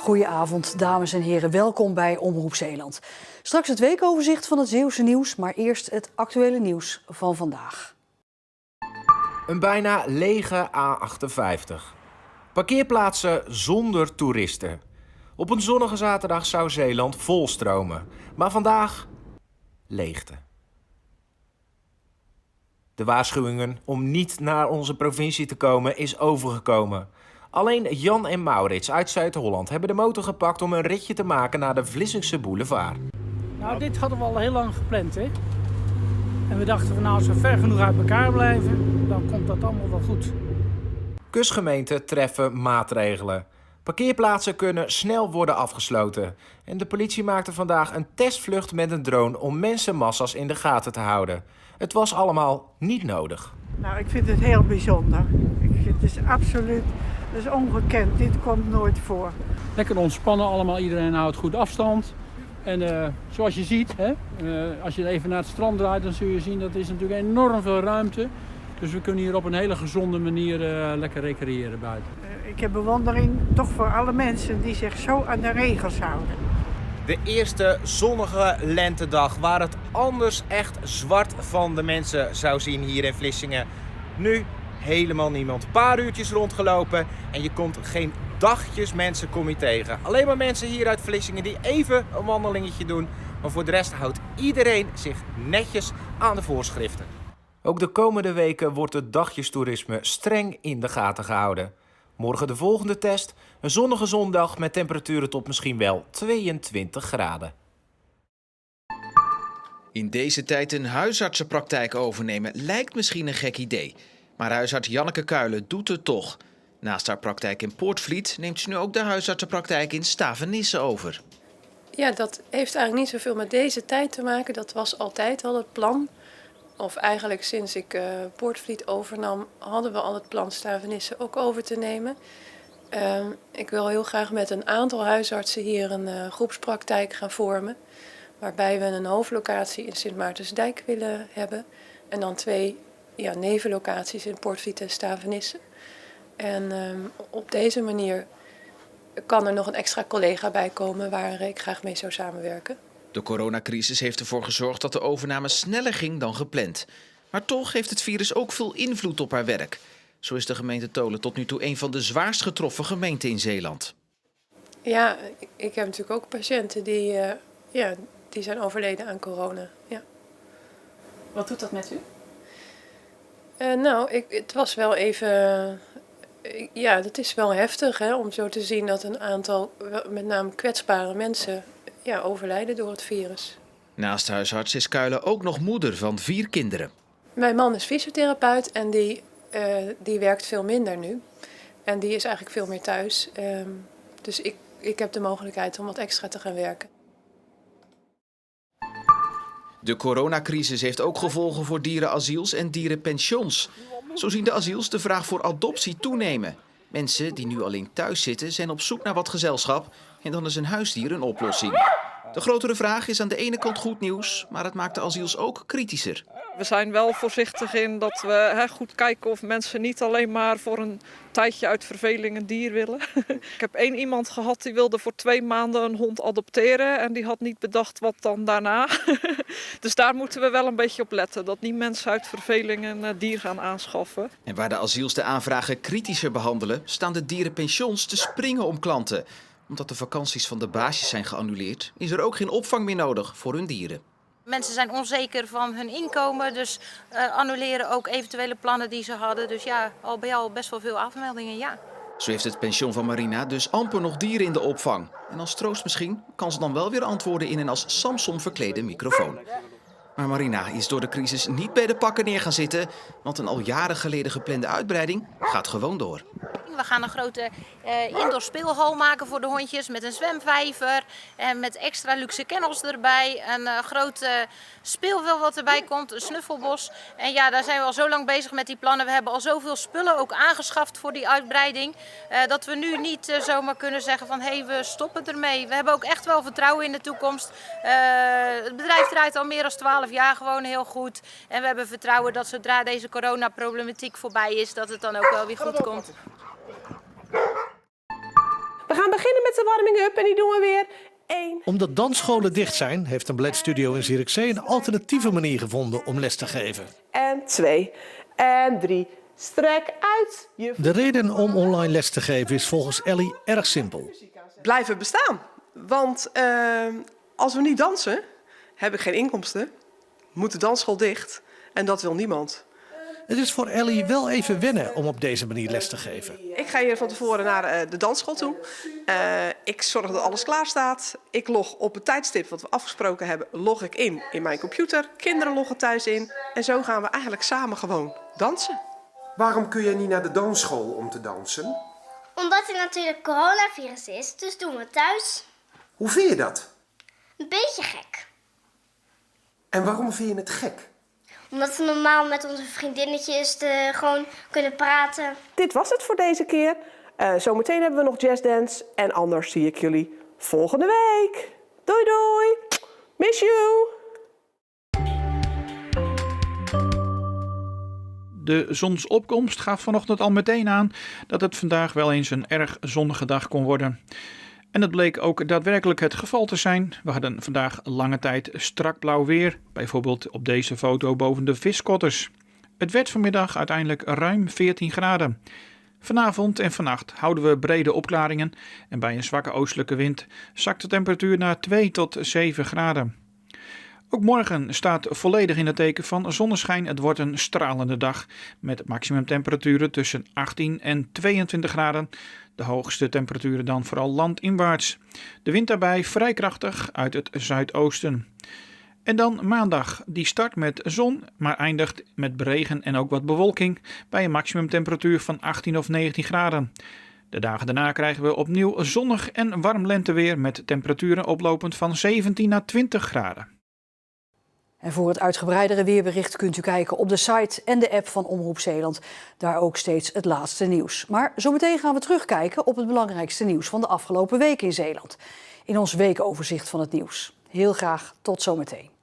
Goedenavond, dames en heren. Welkom bij Omroep Zeeland. Straks het weekoverzicht van het Zeeuwse nieuws, maar eerst het actuele nieuws van vandaag. Een bijna lege A58. Parkeerplaatsen zonder toeristen. Op een zonnige zaterdag zou Zeeland volstromen, maar vandaag leegte. De waarschuwingen om niet naar onze provincie te komen is overgekomen. Alleen Jan en Maurits uit Zuid-Holland hebben de motor gepakt om een ritje te maken naar de Vlissingse boulevard. Nou, dit hadden we al heel lang gepland, hè. En we dachten van nou, als we ver genoeg uit elkaar blijven, dan komt dat allemaal wel goed. Kustgemeenten treffen maatregelen. Parkeerplaatsen kunnen snel worden afgesloten. En de politie maakte vandaag een testvlucht met een drone om mensenmassa's in de gaten te houden. Het was allemaal niet nodig. Nou, ik vind het heel bijzonder. Het is absoluut, het is ongekend. Dit komt nooit voor. Lekker ontspannen allemaal, iedereen houdt goed afstand. En zoals je ziet, hè, als je even naar het strand draait, dan zul je zien dat er is natuurlijk enorm veel ruimte. Dus we kunnen hier op een hele gezonde manier lekker recreëren buiten. Ik heb bewondering toch voor alle mensen die zich zo aan de regels houden. De eerste zonnige lentedag waar het anders echt zwart van de mensen zou zien hier in Vlissingen. Nu helemaal niemand. Een paar uurtjes rondgelopen en je komt geen dagjes mensen kom je tegen. Alleen maar mensen hier uit Vlissingen die even een wandelingetje doen. Maar voor de rest houdt iedereen zich netjes aan de voorschriften. Ook de komende weken wordt het dagjestoerisme streng in de gaten gehouden. Morgen de volgende test. Een zonnige zondag met temperaturen tot misschien wel 22 graden. In deze tijd een huisartsenpraktijk overnemen lijkt misschien een gek idee. Maar huisarts Janneke Kuilen doet het toch. Naast haar praktijk in Poortvliet neemt ze nu ook de huisartsenpraktijk in Stavenisse over. Ja, dat heeft eigenlijk niet zoveel met deze tijd te maken. Dat was altijd al het plan. Of eigenlijk sinds ik Poortvliet overnam, hadden we al het plan Stavenisse ook over te nemen. Ik wil heel graag met een aantal huisartsen hier een groepspraktijk gaan vormen. Waarbij we een hoofdlocatie in Sint Maartensdijk willen hebben. En dan 2 nevenlocaties in Poortvliet en Stavenisse. En op deze manier kan er nog een extra collega bij komen waar ik graag mee zou samenwerken. De coronacrisis heeft ervoor gezorgd dat de overname sneller ging dan gepland. Maar toch heeft het virus ook veel invloed op haar werk. Zo is de gemeente Tholen tot nu toe een van de zwaarst getroffen gemeenten in Zeeland. Ja, ik heb natuurlijk ook patiënten die zijn overleden aan corona. Ja. Wat doet dat met u? Het was wel even... het is wel heftig om zo te zien dat een aantal, met name kwetsbare mensen, overlijden door het virus. Naast huisarts is Kuilen ook nog moeder van 4 kinderen. Mijn man is fysiotherapeut en die werkt veel minder nu. En die is eigenlijk veel meer thuis. Dus ik heb de mogelijkheid om wat extra te gaan werken. De coronacrisis heeft ook gevolgen voor dierenasiels en dierenpensions. Zo zien de asiels de vraag voor adoptie toenemen. Mensen die nu alleen thuis zitten zijn op zoek naar wat gezelschap en dan is een huisdier een oplossing. De grotere vraag is aan de ene kant goed nieuws, maar het maakt de asiels ook kritischer. We zijn wel voorzichtig in dat we goed kijken of mensen niet alleen maar voor een tijdje uit verveling een dier willen. Ik heb 1 iemand gehad die wilde voor 2 maanden een hond adopteren en die had niet bedacht wat dan daarna. Dus daar moeten we wel een beetje op letten, dat niet mensen uit verveling een dier gaan aanschaffen. En waar de asiels de aanvragen kritischer behandelen, staan de dierenpensions te springen om klanten. Omdat de vakanties van de baasjes zijn geannuleerd, is er ook geen opvang meer nodig voor hun dieren. Mensen zijn onzeker van hun inkomen, dus annuleren ook eventuele plannen die ze hadden. Dus ja, al bij jou best wel veel afmeldingen, ja. Zo heeft het pension van Marina dus amper nog dieren in de opvang. En als troost misschien kan ze dan wel weer antwoorden in een als Samson verklede microfoon. Maar Marina is door de crisis niet bij de pakken neer gaan zitten, want een al jaren geleden geplande uitbreiding gaat gewoon door. We gaan een grote indoor speelhal maken voor de hondjes met een zwemvijver en met extra luxe kennels erbij. Een groot speelveld wat erbij komt, een snuffelbos. En ja, daar zijn we al zo lang bezig met die plannen. We hebben al zoveel spullen ook aangeschaft voor die uitbreiding. Dat we nu niet zomaar kunnen zeggen van hé, we stoppen ermee. We hebben ook echt wel vertrouwen in de toekomst. Het bedrijf draait al meer dan 12 jaar gewoon heel goed. En we hebben vertrouwen dat zodra deze coronaproblematiek voorbij is, dat het dan ook wel weer goed komt. We gaan beginnen met de warming-up en die doen we weer 1. Omdat dansscholen dicht zijn, heeft een balletstudio in Zierikzee een alternatieve manier gevonden om les te geven. En 2. En 3. Strek uit. De reden om online les te geven is volgens Ellie erg simpel. Blijven bestaan. Want als we niet dansen, hebben we geen inkomsten. Moet de dansschool dicht. En dat wil niemand. Het is voor Ellie wel even wennen om op deze manier les te geven. Ik ga hier van tevoren naar de dansschool toe. Ik zorg dat alles klaar staat. Ik log op het tijdstip wat we afgesproken hebben, log ik in mijn computer. Kinderen loggen thuis in. En zo gaan we eigenlijk samen gewoon dansen. Waarom kun je niet naar de dansschool om te dansen? Omdat er natuurlijk coronavirus is, dus doen we het thuis. Hoe vind je dat? Een beetje gek. En waarom vind je het gek? Omdat we normaal met onze vriendinnetjes gewoon kunnen praten. Dit was het voor deze keer. Zometeen hebben we nog jazzdance. En anders zie ik jullie volgende week. Doei doei. Miss you. De zonsopkomst gaf vanochtend al meteen aan dat het vandaag wel eens een erg zonnige dag kon worden. En dat bleek ook daadwerkelijk het geval te zijn. We hadden vandaag lange tijd strak blauw weer, bijvoorbeeld op deze foto boven de viskotters. Het werd vanmiddag uiteindelijk ruim 14 graden. Vanavond en vannacht houden we brede opklaringen en bij een zwakke oostelijke wind zakt de temperatuur naar 2 tot 7 graden. Ook morgen staat volledig in het teken van zonneschijn. Het wordt een stralende dag met maximumtemperaturen tussen 18 en 22 graden. De hoogste temperaturen dan vooral landinwaarts. De wind daarbij vrij krachtig uit het zuidoosten. En dan maandag. Die start met zon, maar eindigt met regen en ook wat bewolking bij een maximumtemperatuur van 18 of 19 graden. De dagen daarna krijgen we opnieuw zonnig en warm lenteweer met temperaturen oplopend van 17 naar 20 graden. En voor het uitgebreidere weerbericht kunt u kijken op de site en de app van Omroep Zeeland. Daar ook steeds het laatste nieuws. Maar zometeen gaan we terugkijken op het belangrijkste nieuws van de afgelopen week in Zeeland. In ons weekoverzicht van het nieuws. Heel graag tot zometeen.